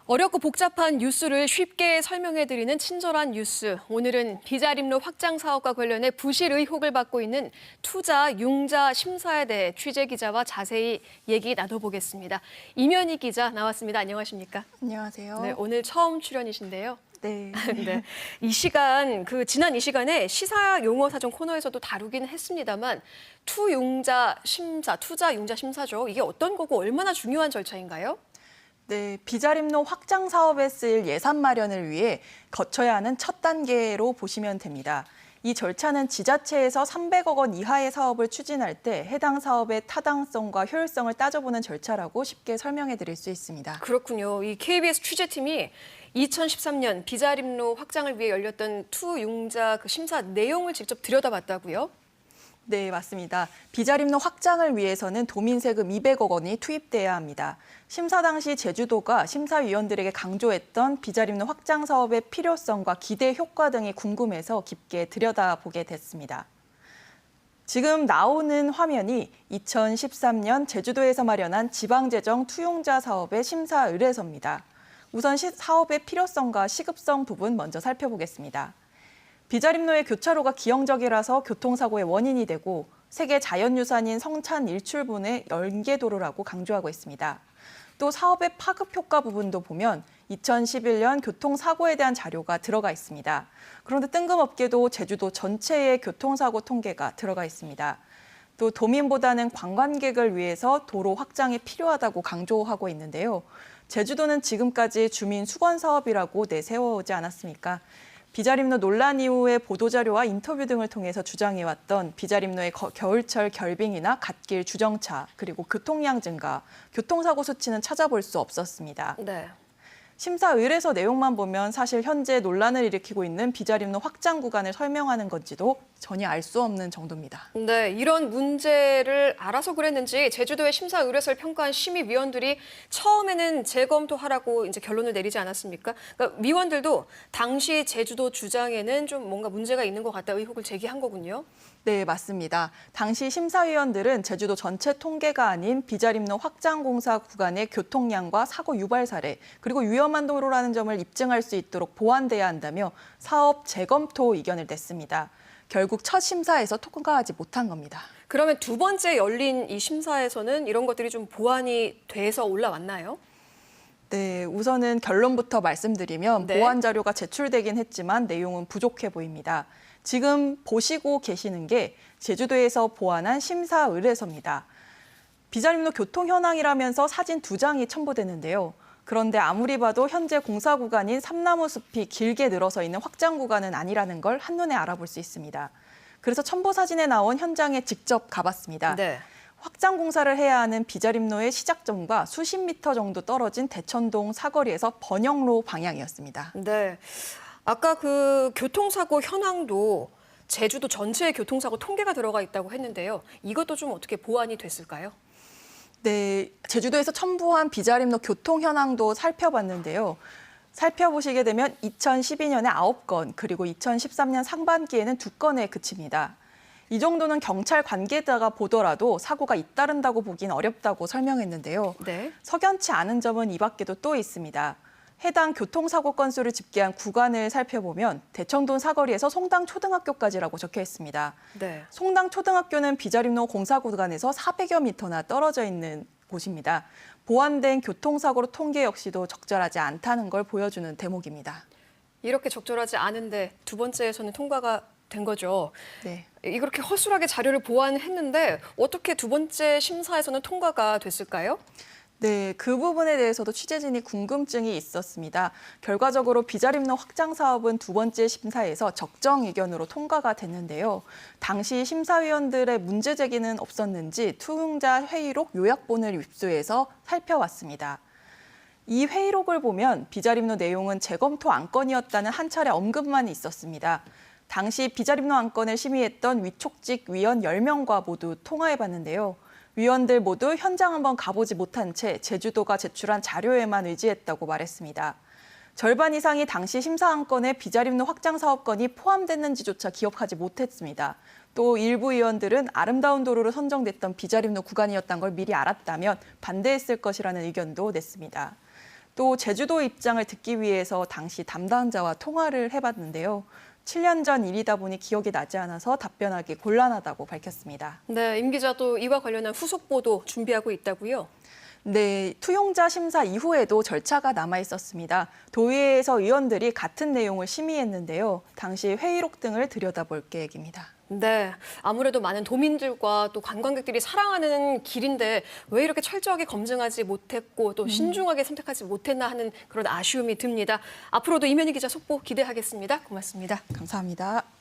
어렵고 복잡한 뉴스를 쉽게 설명해드리는 친절한 뉴스. 오늘은 비자림로 확장 사업과 관련해 부실 의혹을 받고 있는 투자 융자 심사에 대해 취재 기자와 자세히 얘기 나눠보겠습니다. 이면희 기자 나왔습니다. 안녕하십니까? 안녕하세요. 네, 오늘 처음 출연이신데요. 네. 네. 지난 이 시간에 시사 용어 사전 코너에서도 다루긴 했습니다만 투자 융자 심사죠. 이게 어떤 거고 얼마나 중요한 절차인가요? 네, 비자림로 확장 사업에 쓰일 예산 마련을 위해 거쳐야 하는 첫 단계로 보시면 됩니다. 이 절차는 지자체에서 300억 원 이하의 사업을 추진할 때 해당 사업의 타당성과 효율성을 따져보는 절차라고 쉽게 설명해 드릴 수 있습니다. 그렇군요. 이 KBS 취재팀이 2013년 비자림로 확장을 위해 열렸던 투융자 심사 내용을 직접 들여다봤다고요? 네, 맞습니다. 비자림로 확장을 위해서는 도민 세금 200억 원이 투입돼야 합니다. 심사 당시 제주도가 심사위원들에게 강조했던 비자림로 확장 사업의 필요성과 기대 효과 등이 궁금해서 깊게 들여다보게 됐습니다. 지금 나오는 화면이 2013년 제주도에서 마련한 지방재정 투융자 사업의 심사 의뢰서입니다. 우선 사업의 필요성과 시급성 부분 먼저 살펴보겠습니다. 비자림로의 교차로가 기형적이라서 교통사고의 원인이 되고 세계 자연유산인 성찬 일출분의 연계도로라고 강조하고 있습니다. 또 사업의 파급 효과 부분도 보면 2011년 교통사고에 대한 자료가 들어가 있습니다. 그런데 뜬금없게도 제주도 전체의 교통사고 통계가 들어가 있습니다. 또 도민보다는 관광객을 위해서 도로 확장이 필요하다고 강조하고 있는데요. 제주도는 지금까지 주민 수건 사업이라고 내세워오지 않았습니까? 비자림로 논란 이후의 보도자료와 인터뷰 등을 통해서 주장해왔던 비자림로의 겨울철 결빙이나 갓길 주정차, 그리고 교통량 증가, 교통사고 수치는 찾아볼 수 없었습니다. 네. 심사 의뢰서 내용만 보면 사실 현재 논란을 일으키고 있는 비자림로 확장 구간을 설명하는 건지도 전혀 알 수 없는 정도입니다. 네, 이런 문제를 알아서 그랬는지 제주도의 심사 의뢰서를 평가한 심의위원들이 처음에는 재검토하라고 이제 결론을 내리지 않았습니까? 그러니까 위원들도 당시 제주도 주장에는 좀 뭔가 문제가 있는 것 같다 의혹을 제기한 거군요. 네, 맞습니다. 당시 심사위원들은 제주도 전체 통계가 아닌 비자림로 확장 공사 구간의 교통량과 사고 유발 사례, 그리고 위험한 도로라는 점을 입증할 수 있도록 보완돼야 한다며 사업 재검토 의견을 냈습니다. 결국 첫 심사에서 통과하지 못한 겁니다. 그러면 두 번째 열린 이 심사에서는 이런 것들이 좀 보완이 돼서 올라왔나요? 네, 우선은 결론부터 말씀드리면 네. 보완 자료가 제출되긴 했지만 내용은 부족해 보입니다. 지금 보시고 계시는 게 제주도에서 보완한 심사 의뢰서입니다. 비자림로 교통 현황이라면서 사진 2장이 첨부되는데요. 그런데 아무리 봐도 현재 공사 구간인 삼나무 숲이 길게 늘어서 있는 확장 구간은 아니라는 걸 한눈에 알아볼 수 있습니다. 그래서 첨부 사진에 나온 현장에 직접 가봤습니다. 네. 확장 공사를 해야 하는 비자림로의 시작점과 수십 미터 정도 떨어진 대천동 사거리에서 번영로 방향이었습니다. 네. 아까 그 교통사고 현황도 제주도 전체의 교통사고 통계가 들어가 있다고 했는데요. 이것도 좀 어떻게 보완이 됐을까요? 네, 제주도에서 첨부한 비자림로 교통 현황도 살펴봤는데요. 살펴보시게 되면 2012년에 9건, 그리고 2013년 상반기에는 2건에 그칩니다. 이 정도는 경찰 관계자가 보더라도 사고가 잇따른다고 보긴 어렵다고 설명했는데요. 네. 석연치 않은 점은 이 밖에도 또 있습니다. 해당 교통사고 건수를 집계한 구간을 살펴보면 대청동 사거리에서 송당초등학교까지라고 적혀 있습니다. 네. 송당초등학교는 비자림로 공사 구간에서 400여 미터나 떨어져 있는 곳입니다. 보완된 교통사고로 통계 역시도 적절하지 않다는 걸 보여주는 대목입니다. 이렇게 적절하지 않은데 두 번째에서는 통과가 된 거죠. 네. 이렇게 허술하게 자료를 보완했는데 어떻게 두 번째 심사에서는 통과가 됐을까요? 네, 그 부분에 대해서도 취재진이 궁금증이 있었습니다. 결과적으로 비자림로 확장 사업은 두 번째 심사에서 적정 의견으로 통과가 됐는데요. 당시 심사위원들의 문제 제기는 없었는지 투융자 회의록 요약본을 입수해서 살펴왔습니다. 이 회의록을 보면 비자림로 내용은 재검토 안건이었다는 한 차례 언급만 있었습니다. 당시 비자림로 안건을 심의했던 위촉직 위원 10명과 모두 통화해봤는데요. 위원들 모두 현장 한번 가보지 못한 채 제주도가 제출한 자료에만 의지했다고 말했습니다. 절반 이상이 당시 심사 안건에 비자림로 확장 사업건이 포함됐는지조차 기억하지 못했습니다. 또 일부 의원들은 아름다운 도로로 선정됐던 비자림로 구간이었던 걸 미리 알았다면 반대했을 것이라는 의견도 냈습니다. 또 제주도 입장을 듣기 위해서 당시 담당자와 통화를 해봤는데요. 7년 전 일이다 보니 기억이 나지 않아서 답변하기 곤란하다고 밝혔습니다. 네, 임 기자도 이와 관련한 후속 보도 준비하고 있다고요? 네, 투용자 심사 이후에도 절차가 남아 있었습니다. 도의회에서 의원들이 같은 내용을 심의했는데요. 당시 회의록 등을 들여다볼 계획입니다. 네, 아무래도 많은 도민들과 또 관광객들이 사랑하는 길인데 왜 이렇게 철저하게 검증하지 못했고 또 신중하게 선택하지 못했나 하는 그런 아쉬움이 듭니다. 앞으로도 이면희 기자 속보 기대하겠습니다. 고맙습니다. 감사합니다.